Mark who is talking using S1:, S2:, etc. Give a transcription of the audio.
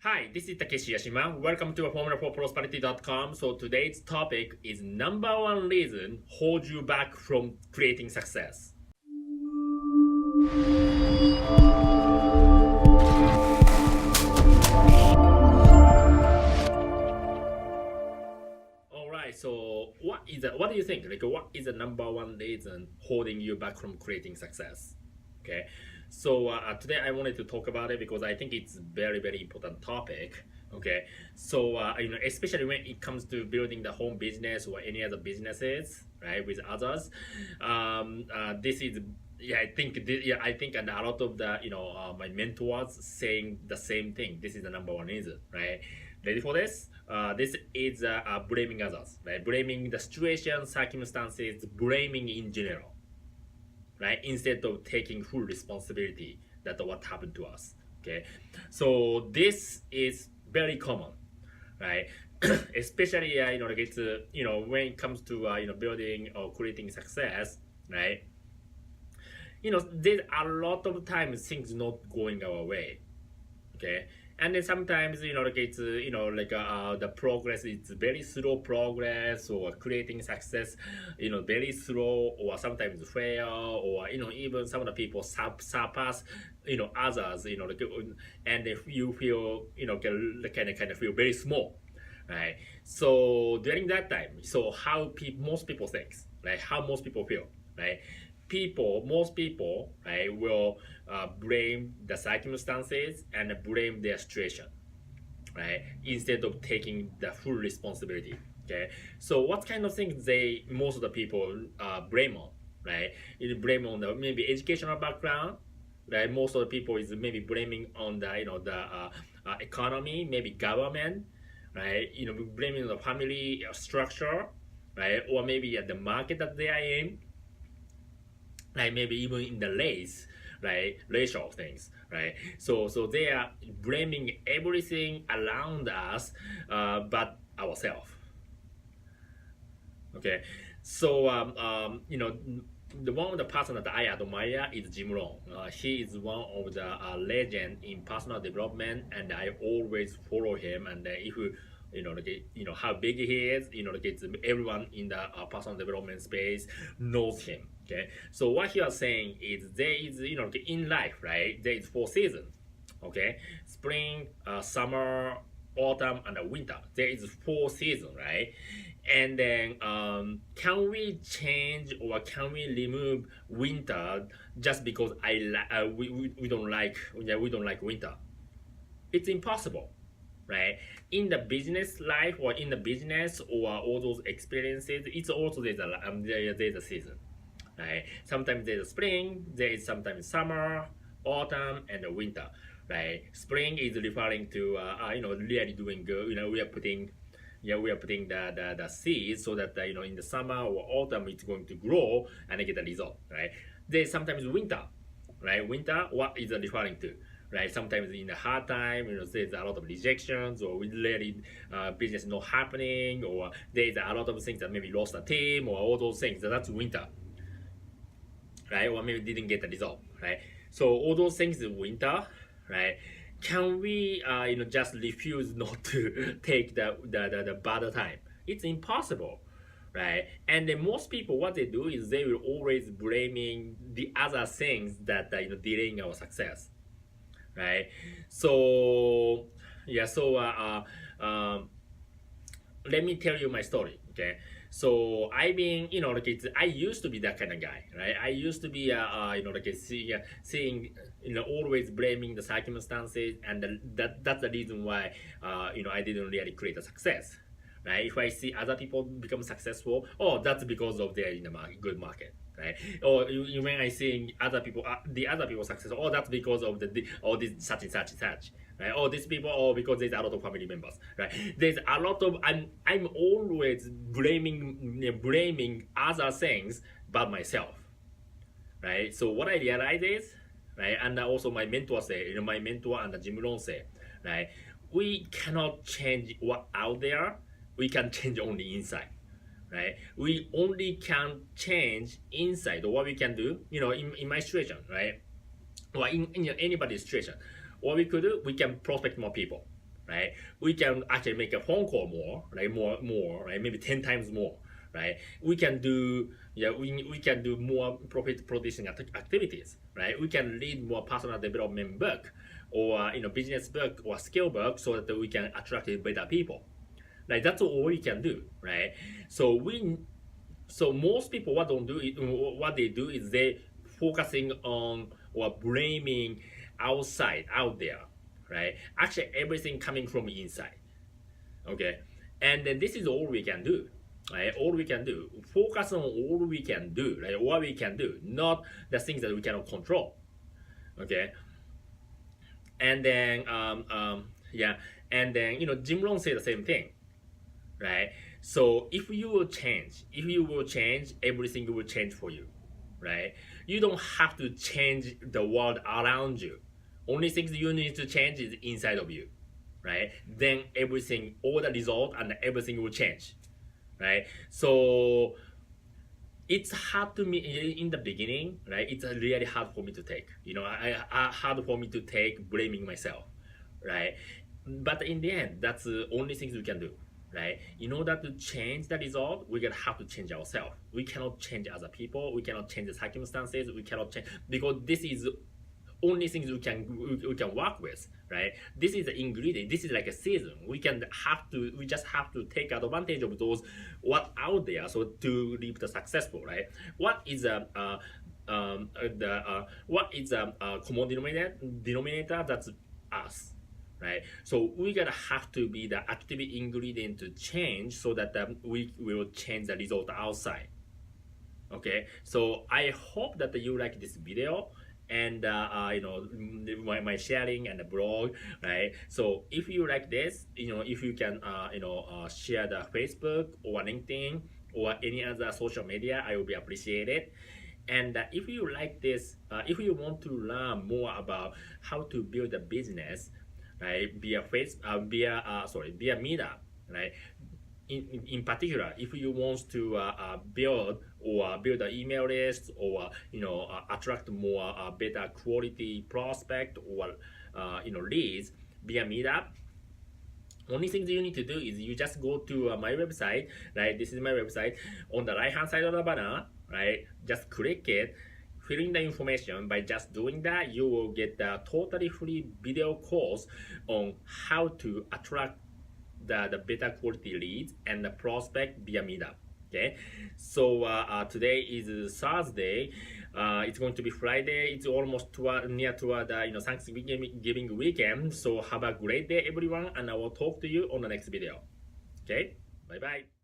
S1: Hi, this is Takeshi Yashima. Welcome to Formula4Prosperity.com. So today's topic is number one reason hold you back from creating success. All right. So what do you think? Like, what is the number one reason holding you back from creating success? Okay. So today I wanted to talk about it because I think it's very important topic. Okay. So especially when it comes to building the home business or any other businesses, right, with others, this is I think and a lot of the my mentors saying the same thing. This is the number one reason, right? Ready for this? This is blaming others, right? Blaming the situation, circumstances, blaming in general, right? Instead of taking full responsibility that what happened to us. Okay, so this is very common, right? Especially like it's when it comes to building or creating success, right? There's a lot of times things not going our way, okay, and then sometimes like it's the progress is very slow progress, or creating success very slow, or sometimes fail, or even some of the people surpass others, and if you feel kind of feel very small, right? So during that time, so how most people think, right, how most people feel, right? Most people, right, will blame the circumstances and blame their situation, right, instead of taking the full responsibility. Okay, so what kind of things most of the people blame on, right? You blame on the maybe educational background, right? Most of the people is maybe blaming on the economy, maybe government, right? Blaming the family structure, right? Or maybe the market that they are in, like maybe even in the race, right, racial things, right? So they are blaming everything around us, but ourselves. Okay, so the one of the person that I admire is Jim Rohn. He is one of the legend in personal development, and I always follow him. And if how big he is, everyone in the personal development space knows him. Okay, so what he was saying is there is in life, right? There is four seasons. Okay, spring, summer, autumn, and winter. There is four seasons, right? And then can we change or can we remove winter just because we don't like, we don't like winter? It's impossible, right? In the business life or in the business or all those experiences, it's also there's a season, right? Sometimes there's a spring, there is sometimes summer, autumn, and the winter, right? Spring is referring to really doing good. We are putting the seeds so that in the summer or autumn it's going to grow and get a result, right? There's sometimes winter, right? Winter, what is it referring to? Right, sometimes in a hard time, there's a lot of rejections, or we really business not happening, or there's a lot of things that maybe lost a team, or all those things. That's winter, right? Or maybe didn't get the result, right? So all those things in winter, right? Can we, just refuse not to take the bad time? It's impossible, right? And then most people, what they do is they will always blaming the other things that are delaying our success, right? So yeah, so let me tell you my story, okay? So I've been, I used to be that kind of guy, right? I used to be, seeing, always blaming the circumstances, and that's the reason why, I didn't really create a success, right? If I see other people become successful, oh, that's because of their in the good market, right? Or when I see the other people successful, oh, that's because of this such and such and such, right? Oh, these people, oh, because there's a lot of family members, right? There's a lot of I'm always blaming other things but myself, right? So what I realize is, right, and also my mentor say, my mentor and Jim Rohn say, right, we cannot change what out there. We can change only inside, right? We only can change inside. What we can do, in my situation, right, or in anybody's situation, what we could do, we can prospect more people, right? We can actually make a phone call more, right? More, right? Maybe 10 times more, right? We can do, we can do more profit producing activities, right? We can read more personal development book or business book or skill book so that we can attract better people. Like that's all we can do, right? So most people what they do is they focusing on or blaming outside out there, right? Actually, everything coming from inside, okay? And then this is all we can do, right? All we can do. Focus on all we can do, right? What we can do, not the things that we cannot control, okay? And then yeah, and then Jim Rohn said the same thing, right? So if you will change, everything will change for you, right? You don't have to change the world around you. Only things you need to change is inside of you, right? Then everything, all the result and everything will change, right? So it's hard to me in the beginning, right? It's really hard for me to take, hard for me to take blaming myself, right? But in the end, that's the only things we can do, right? In order to change the result, we're gonna have to change ourselves. We cannot change other people. We cannot change the circumstances. We cannot change because this is only things we can work with, right? This is the ingredient. This is like a season. We just have to take advantage of those what out there so to live the successful, right? What is what is a common denominator? That's us, right? So we gotta have to be the active ingredient to change so that we will change the result outside. Okay, so I hope that you like this video and my sharing and the blog, right? So if you like this, if you can share the Facebook or LinkedIn or any other social media, I will be appreciated. And if you like this, if you want to learn more about how to build a business, right, via via Meetup, right? In particular, if you want to build an email list or attract more better quality prospect or leads via Meetup, only thing you need to do is you just go to my website, right? This is my website. On the right hand side of the banner, right? Just click it, fill in the information. By just doing that, you will get the totally free video course on how to attract the better quality leads and the prospect via Meetup. Okay, so today is Thursday. It's going to be Friday. It's almost near to the Thanksgiving weekend. So have a great day, everyone, and I will talk to you on the next video. Okay, bye bye.